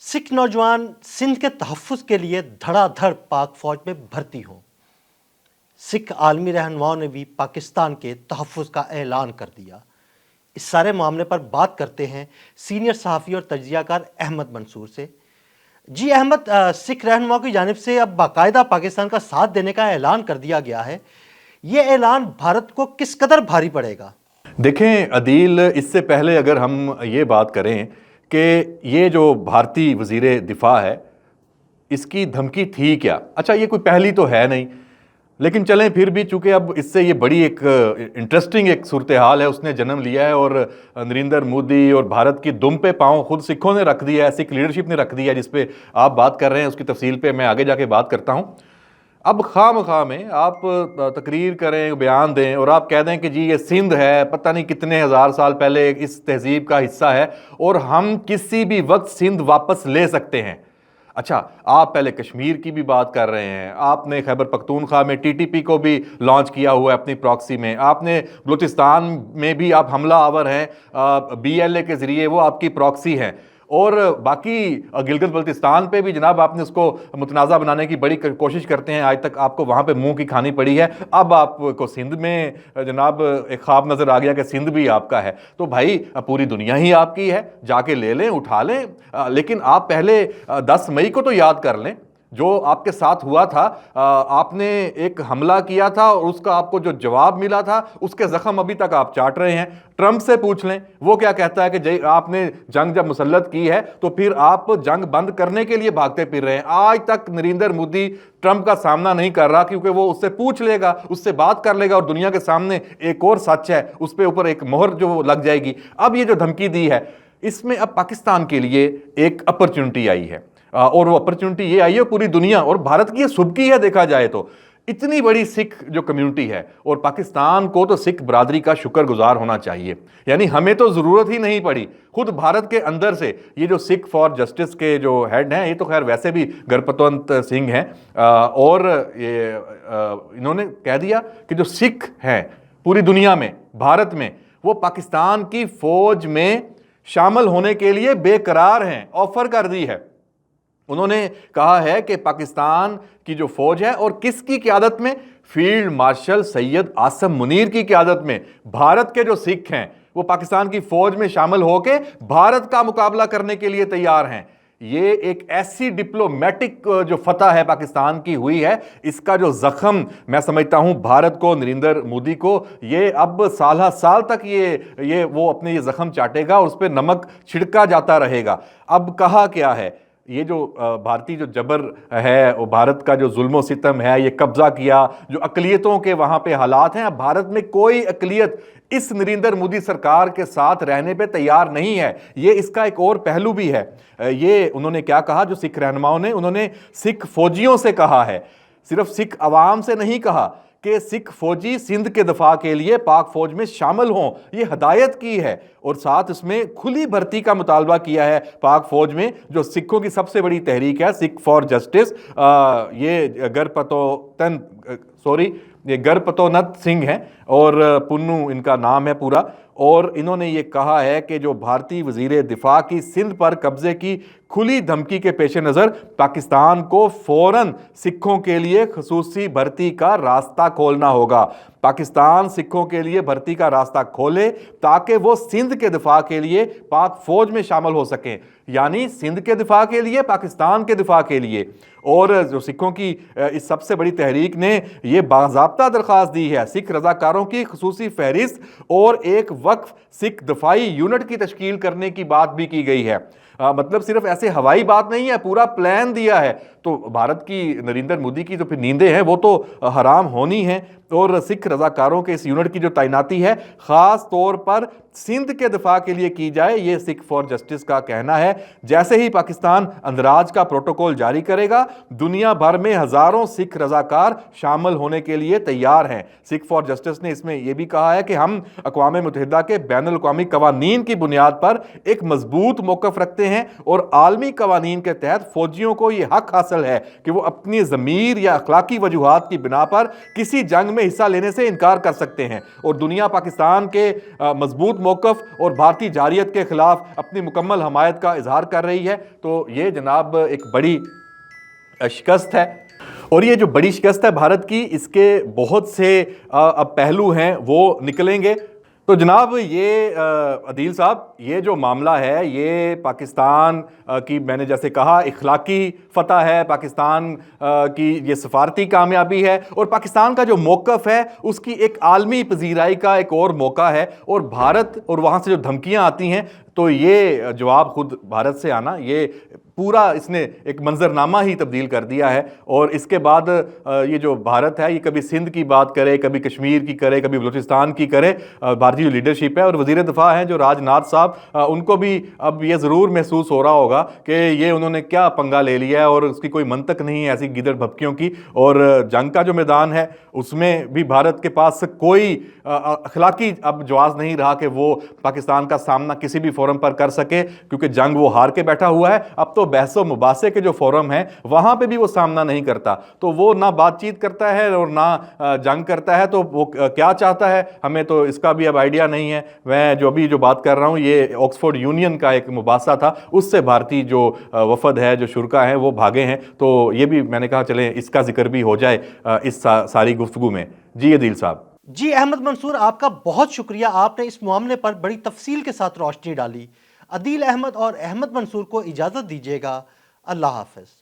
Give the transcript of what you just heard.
سکھ نوجوان سندھ کے تحفظ کے لیے دھڑا دھڑ پاک فوج میں بھرتی ہوں۔ سکھ عالمی رہنماؤں نے بھی پاکستان کے تحفظ کا اعلان کر دیا۔ اس سارے معاملے پر بات کرتے ہیں سینئر صحافی اور تجزیہ کار احمد منصور سے۔ جی احمد، سکھ رہنماؤں کی جانب سے اب باقاعدہ پاکستان کا ساتھ دینے کا اعلان کر دیا گیا ہے۔ یہ اعلان بھارت کو کس قدر بھاری پڑے گا؟ دیکھیں عدیل، اس سے پہلے اگر ہم یہ بات کریں کہ یہ جو بھارتی وزیر دفاع ہے اس کی دھمکی تھی کیا؟ اچھا، یہ کوئی پہلی تو ہے نہیں، لیکن چلیں پھر بھی چونکہ اب اس سے یہ بڑی ایک انٹرسٹنگ ایک صورتحال ہے، اس نے جنم لیا ہے اور نریندر مودی اور بھارت کی دم پہ پاؤں خود سکھوں نے رکھ دیا ہے، سکھ لیڈرشپ نے رکھ دیا ہے، جس پہ آپ بات کر رہے ہیں اس کی تفصیل پہ میں آگے جا کے بات کرتا ہوں۔ اب خواہ مخواہ میں آپ تقریر کریں، بیان دیں اور آپ کہہ دیں کہ جی یہ سندھ ہے، پتہ نہیں کتنے ہزار سال پہلے اس تہذیب کا حصہ ہے اور ہم کسی بھی وقت سندھ واپس لے سکتے ہیں۔ اچھا، آپ پہلے کشمیر کی بھی بات کر رہے ہیں، آپ نے خیبر پختونخوا میں ٹی ٹی پی کو بھی لانچ کیا ہوا ہے اپنی پراکسی میں، آپ نے بلوچستان میں بھی آپ حملہ آور ہیں، بی ایل اے کے ذریعے وہ آپ کی پراکسی ہیں، اور باقی گلگت بلتستان پہ بھی جناب آپ نے اس کو متنازع بنانے کی بڑی کوشش کرتے ہیں، آج تک آپ کو وہاں پہ منہ کی کھانی پڑی ہے۔ اب آپ کو سندھ میں جناب ایک خواب نظر آ گیا کہ سندھ بھی آپ کا ہے، تو بھائی پوری دنیا ہی آپ کی ہے، جا کے لے لیں، اٹھا لیں، لیکن آپ پہلے 10 مئی کو تو یاد کر لیں جو آپ کے ساتھ ہوا تھا۔ آپ نے ایک حملہ کیا تھا اور اس کا آپ کو جو جواب ملا تھا اس کے زخم ابھی تک آپ چاٹ رہے ہیں۔ ٹرمپ سے پوچھ لیں، وہ کیا کہتا ہے کہ آپ نے جنگ جب مسلط کی ہے تو پھر آپ جنگ بند کرنے کے لیے بھاگتے پھر رہے ہیں۔ آج تک نریندر مودی ٹرمپ کا سامنا نہیں کر رہا کیونکہ وہ اس سے پوچھ لے گا، اس سے بات کر لے گا اور دنیا کے سامنے ایک اور سچ ہے، اس پہ اوپر ایک مہر جو لگ جائے گی۔ اب یہ جو دھمکی دی ہے اس میں اب پاکستان کے لیے ایک اپرچونٹی آئی ہے، اور وہ اپرچونٹی یہ آئی ہے پوری دنیا اور بھارت کی یہ سبکی ہے۔ دیکھا جائے تو اتنی بڑی سکھ جو کمیونٹی ہے، اور پاکستان کو تو سکھ برادری کا شکر گزار ہونا چاہیے، یعنی ہمیں تو ضرورت ہی نہیں پڑی، خود بھارت کے اندر سے یہ جو سکھ فار جسٹس کے جو ہیڈ ہیں، یہ تو خیر ویسے بھی گرپتونت سنگھ ہیں، اور یہ انہوں نے کہہ دیا کہ جو سکھ ہیں پوری دنیا میں، بھارت میں، وہ پاکستان کی فوج میں شامل ہونے کے لیے بے قرار ہیں، آفر کر دی ہے۔ انہوں نے کہا ہے کہ پاکستان کی جو فوج ہے، اور کس کی قیادت میں؟ فیلڈ مارشل سید عاصم منیر کی قیادت میں بھارت کے جو سکھ ہیں وہ پاکستان کی فوج میں شامل ہو کے بھارت کا مقابلہ کرنے کے لیے تیار ہیں۔ یہ ایک ایسی ڈپلومیٹک جو فتح ہے پاکستان کی ہوئی ہے، اس کا جو زخم میں سمجھتا ہوں بھارت کو، نریندر مودی کو، یہ اب سالہ سال تک یہ وہ اپنے یہ زخم چاٹے گا اور اس پہ نمک چھڑکا جاتا رہے گا۔ اب کہا کیا ہے، یہ جو بھارتی جو جبر ہے، وہ بھارت کا جو ظلم و ستم ہے، یہ قبضہ کیا، جو اقلیتوں کے وہاں پہ حالات ہیں، اب بھارت میں کوئی اقلیت اس نریندر مودی سرکار کے ساتھ رہنے پہ تیار نہیں ہے۔ یہ اس کا ایک اور پہلو بھی ہے۔ یہ انہوں نے کیا کہا جو سکھ رہنماؤں نے، انہوں نے سکھ فوجیوں سے کہا ہے، صرف سکھ عوام سے نہیں کہا کہ سکھ فوجی سندھ کے دفاع کے لیے پاک فوج میں شامل ہوں، یہ ہدایت کی ہے، اور ساتھ اس میں کھلی بھرتی کا مطالبہ کیا ہے پاک فوج میں، جو سکھوں کی سب سے بڑی تحریک ہے، سکھ فار جسٹس۔ یہ گرپتونت سنگھ ہیں اور پنو ان کا نام ہے پورا، اور انہوں نے یہ کہا ہے کہ جو بھارتی وزیر دفاع کی سندھ پر قبضے کی کھلی دھمکی کے پیش نظر پاکستان کو فوراً سکھوں کے لیے خصوصی بھرتی کا راستہ کھولنا ہوگا۔ پاکستان سکھوں کے لیے بھرتی کا راستہ کھولے تاکہ وہ سندھ کے دفاع کے لیے پاک فوج میں شامل ہو سکیں، یعنی سندھ کے دفاع کے لیے، پاکستان کے دفاع کے لیے۔ اور جو سکھوں کی اس سب سے بڑی تحریک نے یہ باضابطہ درخواست دی ہے، سکھ رضاکاروں کی خصوصی فہرست اور ایک وقف سکھ دفاعی یونٹ کی تشکیل کرنے کی بات بھی کی گئی ہے۔ مطلب صرف ایسے ہوائی بات نہیں ہے، پورا پلان دیا ہے۔ تو بھارت کی، نریندر مودی کی جو پھر نیندیں ہیں وہ تو حرام ہونی ہیں، اور سکھ رضاکاروں کے اس یونٹ کی جو تعیناتی ہے خاص طور پر سندھ کے دفاع کے لیے کی جائے، یہ سکھ فار جسٹس کا کہنا ہے۔ جیسے ہی پاکستان اندراج کا پروٹوکول جاری کرے گا، دنیا بھر میں ہزاروں سکھ رضاکار شامل ہونے کے لیے تیار ہیں۔ سکھ فار جسٹس نے اس میں یہ بھی کہا ہے کہ ہم اقوام متحدہ کے بین الاقوامی قوانین کی بنیاد پر ایک مضبوط موقف رکھتے ہیں اور عالمی قوانین کے تحت فوجیوں کو یہ حق حاصل حاصل ہے کہ وہ اپنی ضمیر یا اخلاقی وجوہات کی بنا پر کسی جنگ میں حصہ لینے سے انکار کر سکتے ہیں، اور دنیا پاکستان کے مضبوط موقف اور بھارتی جارحیت کے خلاف اپنی مکمل حمایت کا اظہار کر رہی ہے۔ تو یہ جناب ایک بڑی شکست ہے، اور یہ جو بڑی شکست ہے بھارت کی، اس کے بہت سے اب پہلو ہیں وہ نکلیں گے۔ تو جناب یہ عدیل صاحب، یہ جو معاملہ ہے یہ پاکستان کی، میں نے جیسے کہا، اخلاقی فتح ہے، پاکستان کی یہ سفارتی کامیابی ہے، اور پاکستان کا جو موقف ہے اس کی ایک عالمی پذیرائی کا ایک اور موقع ہے، اور بھارت اور وہاں سے جو دھمکیاں آتی ہیں تو یہ جواب خود بھارت سے آنا، یہ پورا اس نے ایک منظرنامہ ہی تبدیل کر دیا ہے۔ اور اس کے بعد یہ جو بھارت ہے یہ کبھی سندھ کی بات کرے، کبھی کشمیر کی کرے، کبھی بلوچستان کی کرے، بھارتی جو لیڈرشپ ہے اور وزیر دفاع ہیں جو راج ناتھ صاحب، ان کو بھی اب یہ ضرور محسوس ہو رہا ہوگا کہ یہ انہوں نے کیا پنگا لے لیا ہے، اور اس کی کوئی منطق نہیں ہے ایسی گیدڑ بھبکیوں کی۔ اور جنگ کا جو میدان ہے اس میں بھی بھارت کے پاس کوئی اخلاقی اب جواز نہیں رہا کہ وہ پاکستان کا سامنا کسی بھی فورم پر کر سکے، کیونکہ جنگ وہ ہار کے بیٹھا ہوا ہے۔ اب تو بحث و مباحثے کے جو فورم ہیں وہاں پہ بھی وہ سامنا نہیں کرتا، تو وہ نہ بات چیت کرتا ہے اور نہ جنگ کرتا ہے، تو وہ کیا چاہتا ہے ہمیں تو اس کا بھی اب آئیڈیا نہیں ہے۔ میں جو ابھی جو بات کر رہا ہوں یہ آکسفورڈ یونین کا ایک مباحثہ تھا، اس سے بھارتی جو وفد ہے، جو شرکا ہیں، وہ بھاگے ہیں، تو یہ بھی میں نے کہا چلیں اس کا ذکر بھی ہو جائے اس ساری گفتگو میں۔ جی عدیل صاحب۔ جی احمد منصور، آپ کا بہت شکریہ، آپ نے اس معاملے پر بڑی تفصیل کے ساتھ روشنی ڈالی۔ عدیل احمد اور احمد منصور کو اجازت دیجیے گا، اللہ حافظ۔